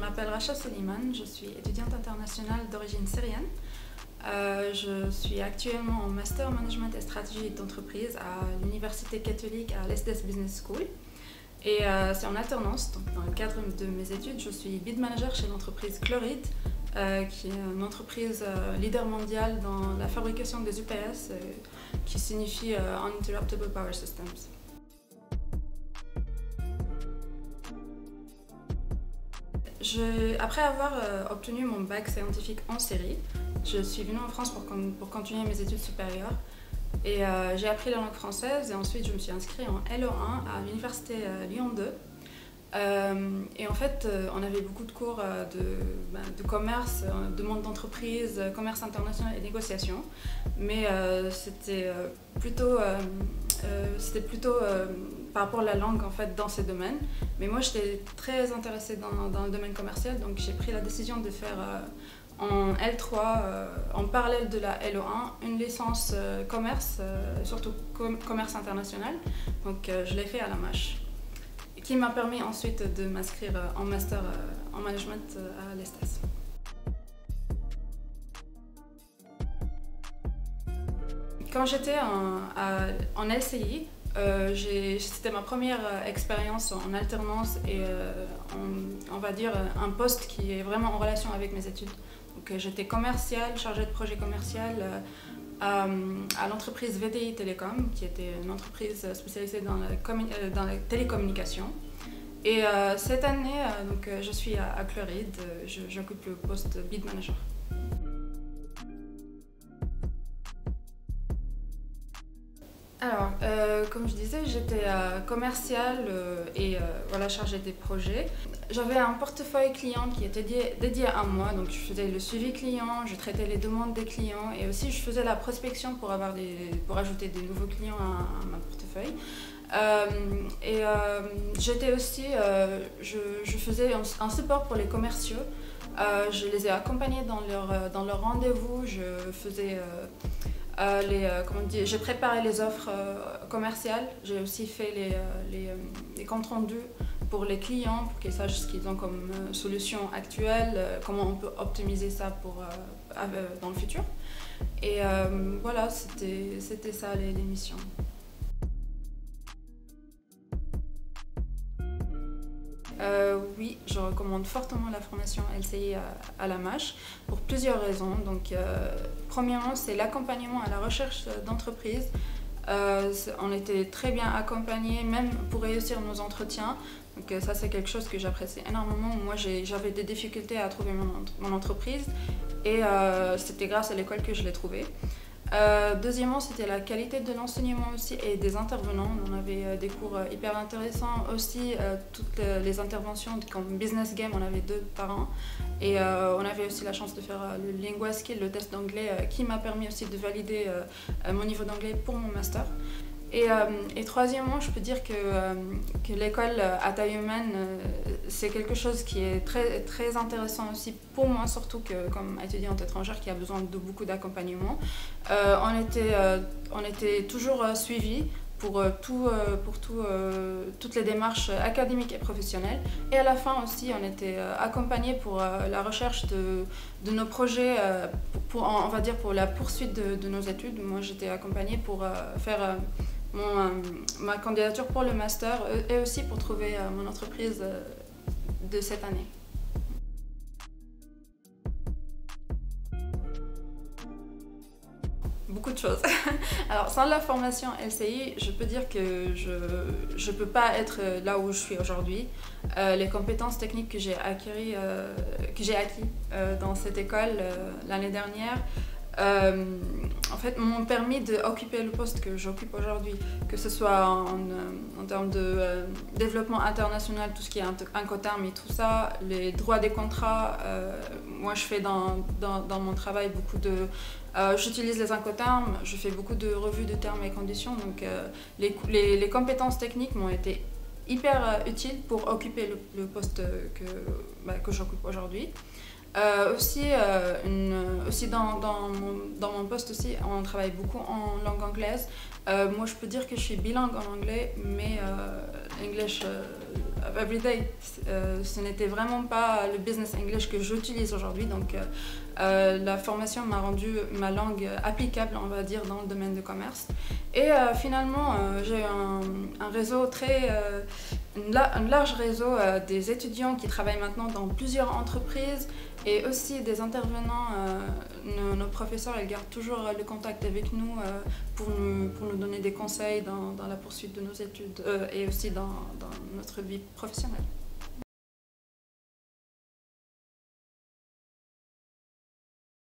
m'appelle Racha Soliman, je suis étudiante internationale d'origine syrienne. Je suis actuellement en Master Management et Stratégie d'entreprise à l'Université catholique à l'Estes Business School. Et c'est en alternance, donc dans le cadre de mes études, je suis bid manager chez l'entreprise Chloride, qui est une entreprise leader mondiale dans la fabrication des UPS, qui signifie Uninterruptible Power Systems. Après avoir obtenu mon bac scientifique en Syrie, je suis venue en France pour continuer mes études supérieures. Et j'ai appris la langue française et ensuite je me suis inscrite en LE1 à l'université Lyon 2. Et en fait, on avait beaucoup de cours de commerce, de monde d'entreprise, commerce international et négociation. Mais c'était plutôt par rapport à la langue en fait, dans ces domaines. Mais moi, j'étais très intéressée dans le domaine commercial, donc j'ai pris la décision de faire en L3, en parallèle de la LE1, une licence commerce, surtout commerce international. Donc je l'ai fait à la Mâche, qui m'a permis ensuite de m'inscrire en master en management à l'ESTAS. Quand j'étais en LCI, c'était ma première expérience en alternance et on va dire un poste qui est vraiment en relation avec mes études. Donc j'étais commerciale, chargée de projet commercial à l'entreprise VTI Télécom, qui était une entreprise spécialisée dans la télécommunication. Et cette année, je suis à Chloride, j'occupe le poste bid manager. Alors, comme je disais, j'étais commerciale et chargée des projets. J'avais un portefeuille client qui était dédié à moi, donc je faisais le suivi client, je traitais les demandes des clients et aussi je faisais la prospection pour ajouter des nouveaux clients à ma portefeuille. J'étais aussi, je faisais un support pour les commerciaux. Je les ai accompagnés dans leur rendez-vous, je faisais j'ai préparé les offres commerciales, j'ai aussi fait les comptes rendus pour les clients, pour qu'ils sachent ce qu'ils ont comme solution actuelle, comment on peut optimiser ça dans le futur. Et voilà, c'était ça les missions. Oui, je recommande fortement la formation LCI à la Mâche pour plusieurs raisons. Donc, premièrement, c'est l'accompagnement à la recherche d'entreprise. On était très bien accompagnés, même pour réussir nos entretiens. Donc, ça, c'est quelque chose que j'apprécie énormément. Moi, j'avais des difficultés à trouver mon entreprise et c'était grâce à l'école que je l'ai trouvée. Deuxièmement, c'était la qualité de l'enseignement aussi et des intervenants. On avait des cours hyper intéressants aussi, toutes les interventions comme Business Game, on avait 2 par an. Et on avait aussi la chance de faire le Lingua Skill, le test d'anglais, qui m'a permis aussi de valider mon niveau d'anglais pour mon master. Et troisièmement, je peux dire que l'école à taille humaine, c'est quelque chose qui est très, très intéressant aussi pour moi, surtout que comme étudiante étrangère qui a besoin de beaucoup d'accompagnement. On était toujours suivis pour toutes les démarches académiques et professionnelles. Et à la fin aussi, on était accompagnés pour la recherche de nos projets, on va dire pour la poursuite de nos études. Moi, j'étais accompagnée pour faire ma candidature pour le master et aussi pour trouver mon entreprise de cette année. Beaucoup de choses. Alors, sans la formation LCI, je peux dire que je peux pas être là où je suis aujourd'hui. Les compétences techniques que j'ai acquis dans cette école l'année dernière, en fait, m'ont permis d'occuper le poste que j'occupe aujourd'hui, que ce soit en termes de développement international, tout ce qui est Incoterm et tout ça, les droits des contrats. Moi, je fais dans mon travail beaucoup j'utilise les Incoterm, je fais beaucoup de revues de termes et conditions, donc les compétences techniques m'ont été hyper utiles pour occuper le poste que j'occupe aujourd'hui. Aussi dans mon poste aussi, on travaille beaucoup en langue anglaise. Moi, je peux dire que je suis bilingue en anglais, mais English everyday, ce n'était vraiment pas le business English que j'utilise aujourd'hui. Donc, la formation m'a rendu ma langue applicable, on va dire, dans le domaine du commerce. Et finalement, j'ai un réseau un large réseau des étudiants qui travaillent maintenant dans plusieurs entreprises et aussi des intervenants. Nos professeurs, ils gardent toujours le contact avec nous pour nous donner des conseils dans la poursuite de nos études et aussi dans notre vie professionnelle.